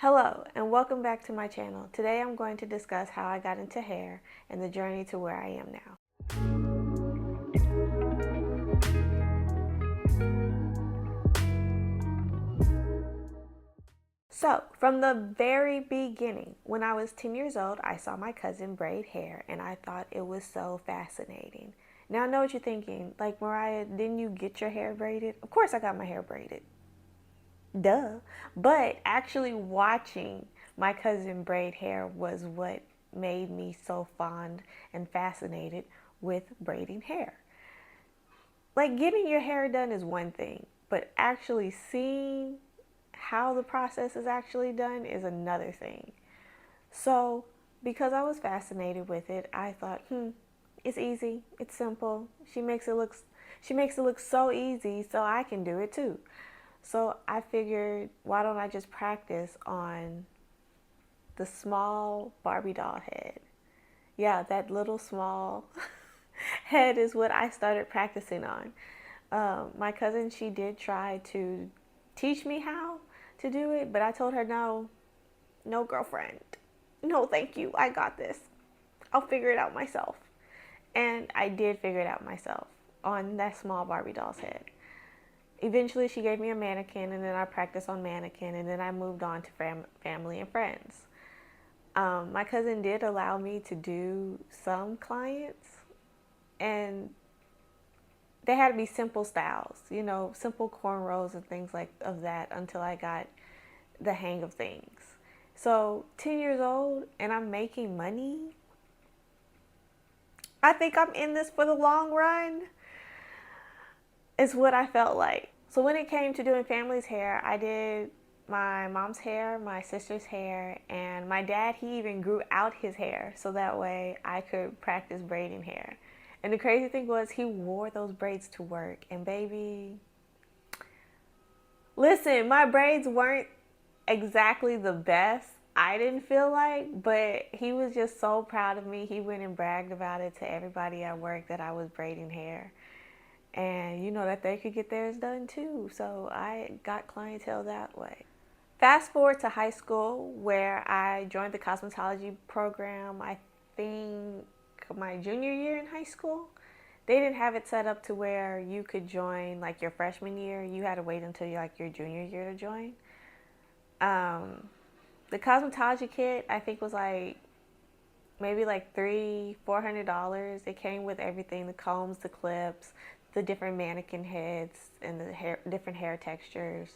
Hello and welcome back to my channel. Today I'm going to discuss how I got into hair and the journey to where I am now. So, from the very beginning, when I was 10 years old, I saw my cousin braid hair and I thought it was so fascinating. Now I know what you're thinking, like, Mariah, didn't you get your hair braided? Of course I got my hair braided. Duh. But actually watching my cousin braid hair was what made me so fond and fascinated with braiding hair. Like, getting your hair done is one thing, but actually seeing how the process is actually done is another thing. So, because I was fascinated with it, I thought, it's easy, it's simple. She makes it look so easy, so I can do it too. So I figured, why don't I just practice on the small Barbie doll head? Yeah, that little small head is what I started practicing on. My cousin, she did try to teach me how to do it, but I told her, no, no, girlfriend. No, thank you. I got this. I'll figure it out myself. And I did figure it out myself on that small Barbie doll's head. Eventually, she gave me a mannequin, and then I practiced on mannequin, and then I moved on to family and friends. My cousin did allow me to do some clients, and they had to be simple styles, simple cornrows and things like of that until I got the hang of things. So 10 years old and I'm making money. I think I'm in this for the long run is what I felt like. So when it came to doing family's hair, I did my mom's hair, my sister's hair, and my dad, he even grew out his hair so that way I could practice braiding hair. And the crazy thing was he wore those braids to work. And baby, listen, my braids weren't exactly the best, I didn't feel like, but he was just so proud of me. He went and bragged about it to everybody at work that I was braiding hair. And that they could get theirs done too. So I got clientele that way. Fast forward to high school where I joined the cosmetology program, I think my junior year in high school. They didn't have it set up to where you could join like your freshman year. You had to wait until like your junior year to join. The cosmetology kit I think was like maybe like $300-$400. It came with everything: the combs, the clips, the different mannequin heads, and the different hair textures.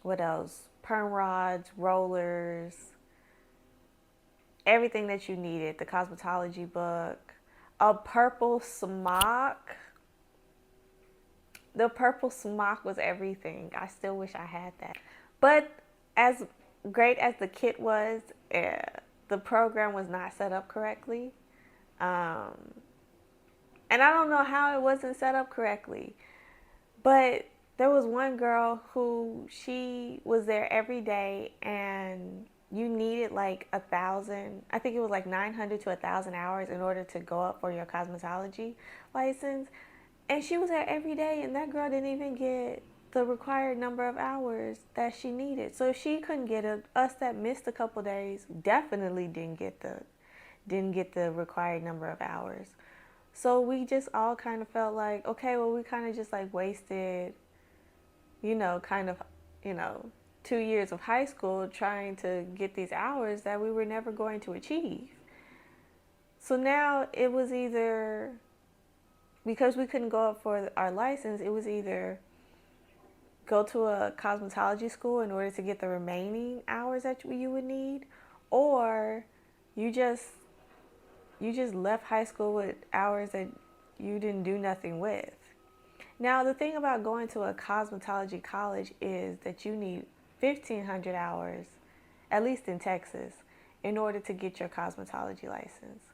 What else? Perm rods, rollers, everything that you needed. The cosmetology book, a purple smock. The purple smock was everything. I still wish I had that. But as great as the kit was, the program was not set up correctly. And I don't know how it wasn't set up correctly. But there was one girl who she was there every day, and you needed like 1,000, I think it was like 900 to 1,000 hours in order to go up for your cosmetology license. And she was there every day, and that girl didn't even get the required number of hours that she needed. So if she couldn't get it, us that missed a couple days definitely didn't get the required number of hours. So we just all kind of felt like, okay, well, we kind of just like wasted, kind of, you know, 2 years of high school trying to get these hours that we were never going to achieve. So now it was either, because we couldn't go up for our license, it was either go to a cosmetology school in order to get the remaining hours that you would need, or you just left high school with hours that you didn't do nothing with. Now, the thing about going to a cosmetology college is that you need 1,500 hours, at least in Texas, in order to get your cosmetology license.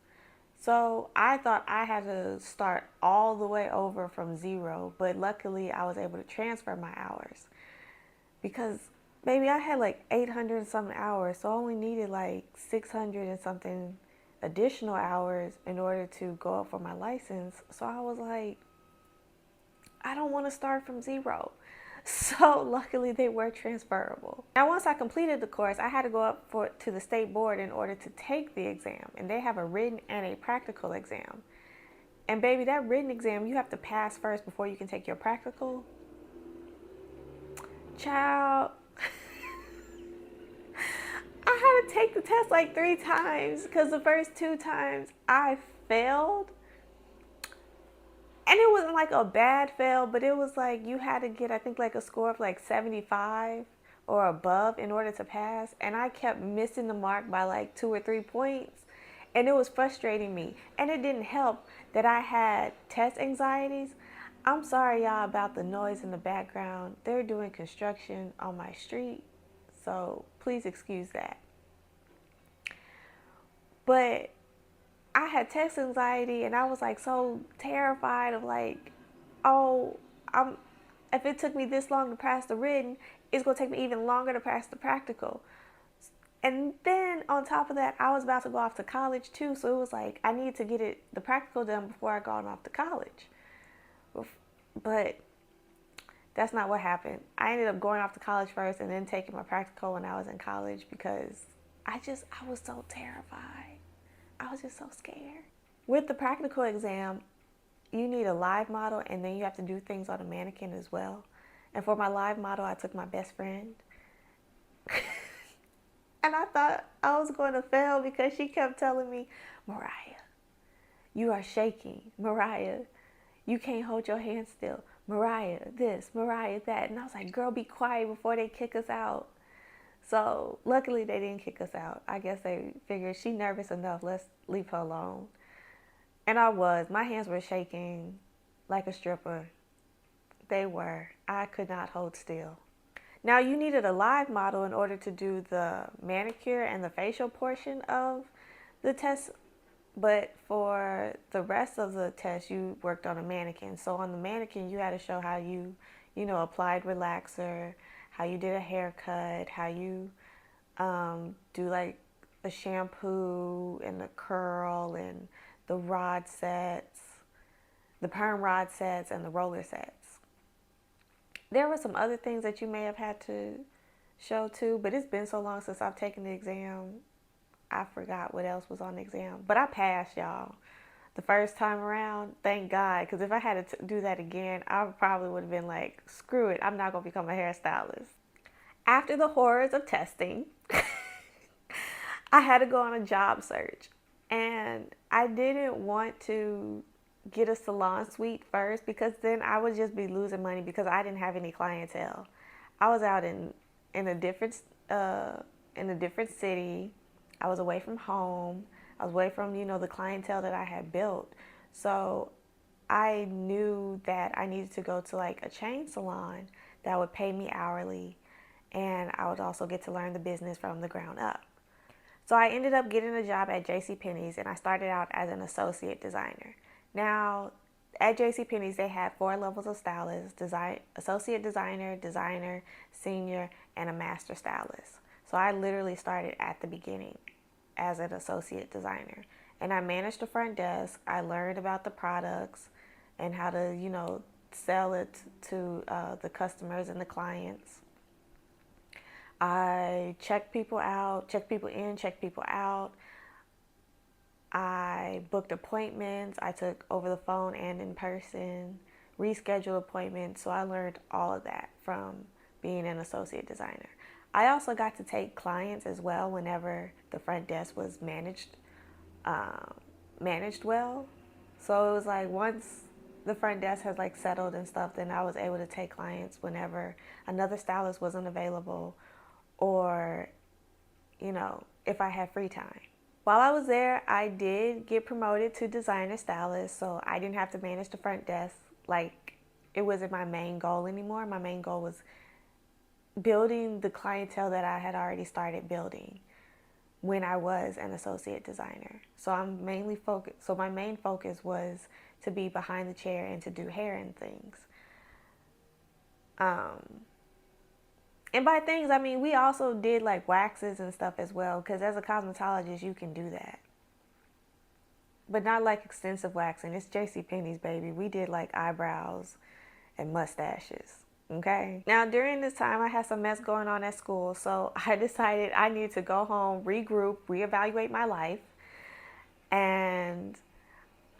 So I thought I had to start all the way over from zero, but luckily I was able to transfer my hours because, baby, I had like 800 and something hours, so I only needed like 600 and something additional hours in order to go up for my license. So I was like, I don't want to start from zero. So luckily they were transferable. Now once I completed the course, I had to go up to the state board in order to take the exam. And they have a written and a practical exam. And baby, that written exam, you have to pass first before you can take your practical. Child, I had to take the test like 3 times because the first 2 times I failed. And it wasn't like a bad fail, but it was like you had to get, I think, like a score of like 75 or above in order to pass. And I kept missing the mark by like 2 or 3 points. And it was frustrating me. And it didn't help that I had test anxieties. I'm sorry, y'all, about the noise in the background. They're doing construction on my street. So please excuse that. But I had test anxiety and I was like so terrified of like, oh, if it took me this long to pass the written, it's going to take me even longer to pass the practical. And then on top of that, I was about to go off to college too. So it was like, I need to get the practical done before I go off to college. But that's not what happened. I ended up going off to college first and then taking my practical when I was in college because I was so terrified. I was just so scared. With the practical exam, you need a live model and then you have to do things on a mannequin as well. And for my live model, I took my best friend. And I thought I was going to fail because she kept telling me, Mariah, you are shaking. Mariah, you can't hold your hand still. Mariah, this, Mariah, that. And I was like, girl, be quiet before they kick us out. So luckily they didn't kick us out. I guess they figured she's nervous enough. Let's leave her alone. And I was. My hands were shaking like a stripper. They were. I could not hold still. Now you needed a live model in order to do the manicure and the facial portion of the test. But for the rest of the test, you worked on a mannequin. So on the mannequin, you had to show how you applied relaxer, how you did a haircut, how you do like a shampoo and the curl and the rod sets, the perm rod sets and the roller sets. There were some other things that you may have had to show too, but it's been so long since I've taken the exam, I forgot what else was on the exam. But I passed, y'all. The first time around, thank God, because if I had to do that again, I probably would have been like, screw it, I'm not going to become a hairstylist. After the horrors of testing, I had to go on a job search. And I didn't want to get a salon suite first because then I would just be losing money because I didn't have any clientele. I was out in a different city. I was away from home. I was away from the clientele that I had built. So I knew that I needed to go to like a chain salon that would pay me hourly, and I would also get to learn the business from the ground up. So I ended up getting a job at JCPenney's, and I started out as an associate designer. Now, at JCPenney's, they had 4 levels of stylist: associate designer, senior, and a master stylist. So I literally started at the beginning as an associate designer. And I managed the front desk. I learned about the products and how to, sell it to the customers and the clients. I checked people out, checked people in, checked people out. I booked appointments. I took over the phone and in person, rescheduled appointments. So I learned all of that from being an associate designer. I also got to take clients as well whenever the front desk was managed well. So it was like once the front desk has like settled and stuff, then I was able to take clients whenever another stylist wasn't available, or if I had free time. While I was there, I did get promoted to designer stylist, so I didn't have to manage the front desk. Like, it wasn't my main goal anymore. My main goal was building the clientele that I had already started building when I was an associate designer. So my main focus was to be behind the chair and to do hair and things. And by things, I mean, we also did like waxes and stuff as well, because as a cosmetologist, you can do that. But not like extensive waxing. It's JCPenney's, baby. We did like eyebrows and mustaches. Okay. Now, during this time, I had some mess going on at school. So I decided I needed to go home, regroup, reevaluate my life. And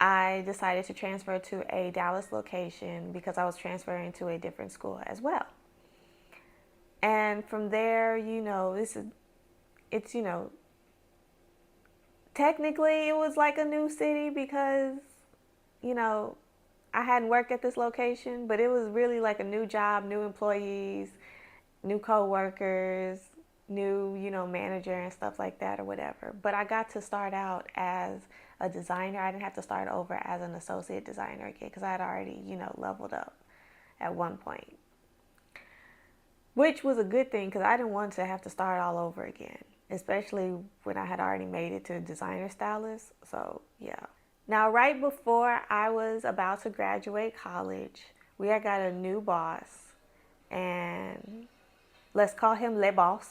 I decided to transfer to a Dallas location because I was transferring to a different school as well. And from there, it's, technically it was like a new city because, you know, I hadn't worked at this location, but it was really like a new job, new employees, new co-workers, new, manager and stuff like that or whatever. But I got to start out as a designer. I didn't have to start over as an associate designer again because I had already, leveled up at one point, which was a good thing because I didn't want to have to start all over again, especially when I had already made it to designer stylist. So, yeah. Now, right before I was about to graduate college, we had got a new boss, and let's call him Le Boss.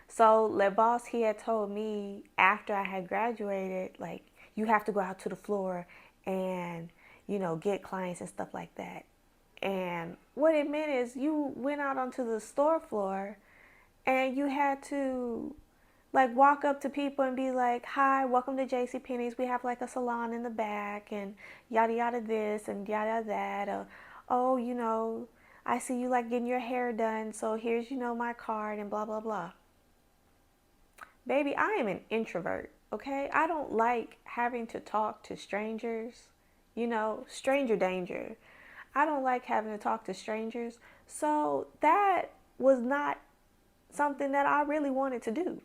So Le Boss, he had told me after I had graduated, like, you have to go out to the floor and, get clients and stuff like that. And what it meant is you went out onto the store floor and you had to like walk up to people and be like, hi, welcome to JCPenney's. We have like a salon in the back and yada yada this and yada that. Oh, I see you like getting your hair done, so here's, my card and blah, blah, blah. Baby, I am an introvert, okay? I don't like having to talk to strangers, stranger danger. I don't like having to talk to strangers. So that was not something that I really wanted to do.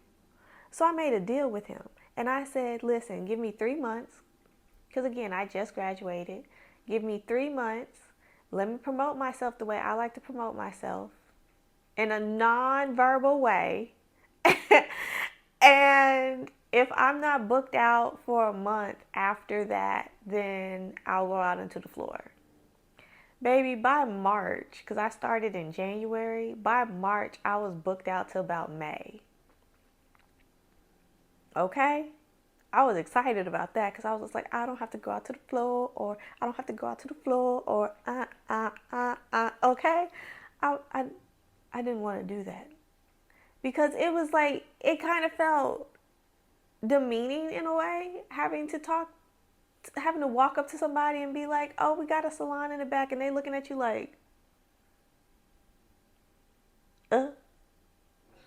So I made a deal with him. And I said, listen, give me 3 months. Because again, I just graduated. Give me 3 months. Let me promote myself the way I like to promote myself in a non-verbal way. And if I'm not booked out for a month after that, then I'll go out into the floor. Baby, by March, because I started in January, by March, I was booked out till about May. Okay? I was excited about that because I was just like, I don't have to go out to the floor, or I don't have to go out to the floor, or okay? I didn't want to do that because it was like, it kind of felt demeaning in a way, having to walk up to somebody and be like, oh, we got a salon in the back, and they looking at you like,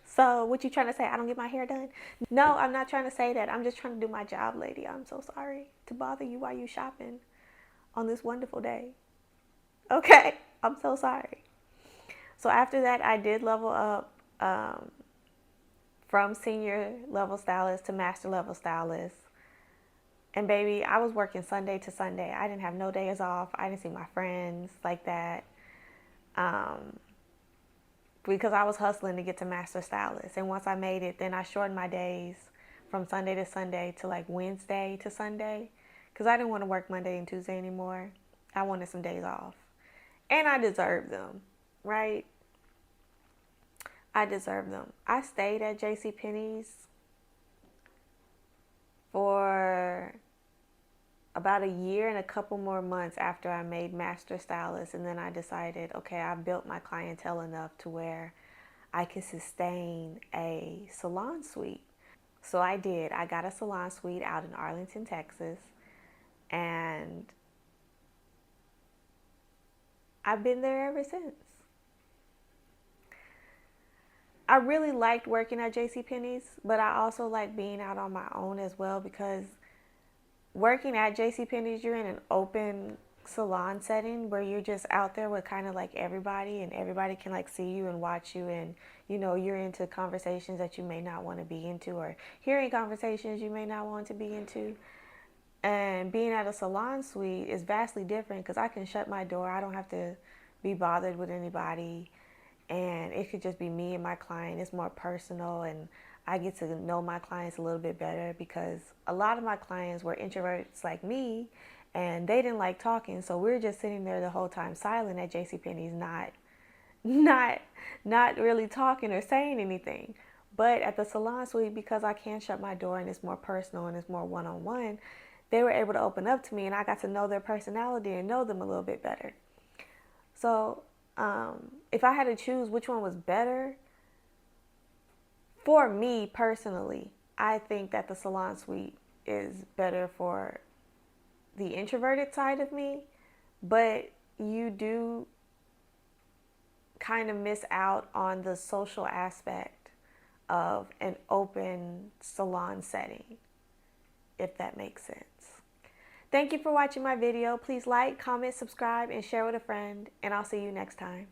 so what you trying to say? I don't get my hair done? No, I'm not trying to say that. I'm just trying to do my job, lady. I'm so sorry to bother you while you shopping on this wonderful day. Okay, I'm so sorry. So after that, I did level up from senior level stylist to master level stylist. And baby, I was working Sunday to Sunday. I didn't have no days off. I didn't see my friends like that. Because I was hustling to get to master stylist. And once I made it, then I shortened my days from Sunday to Sunday to like Wednesday to Sunday. Because I didn't want to work Monday and Tuesday anymore. I wanted some days off. And I deserved them, right? I deserved them. I stayed at JCPenney's for about a year and a couple more months after I made master stylist, and then I decided, okay, I've built my clientele enough to where I can sustain a salon suite. So I did. I got a salon suite out in Arlington, Texas, and I've been there ever since. I really liked working at JCPenney's, but I also like being out on my own as well because working at JCPenney's, you're in an open salon setting where you're just out there with kind of like everybody, and everybody can like see you and watch you, and you're into conversations that you may not want to be into, or hearing conversations you may not want to be into. And being at a salon suite is vastly different because I can shut my door. I don't have to be bothered with anybody, and it could just be me and my client. It's more personal, and I get to know my clients a little bit better because a lot of my clients were introverts like me, and they didn't like talking, so we were just sitting there the whole time silent at JCPenney's, not really talking or saying anything. But at the salon suite, because I can shut my door and it's more personal and it's more one-on-one, they were able to open up to me, and I got to know their personality and know them a little bit better. So If I had to choose which one was better, for me personally, I think that the salon suite is better for the introverted side of me, but you do kind of miss out on the social aspect of an open salon setting, if that makes sense. Thank you for watching my video. Please like, comment, subscribe, and share with a friend, and I'll see you next time.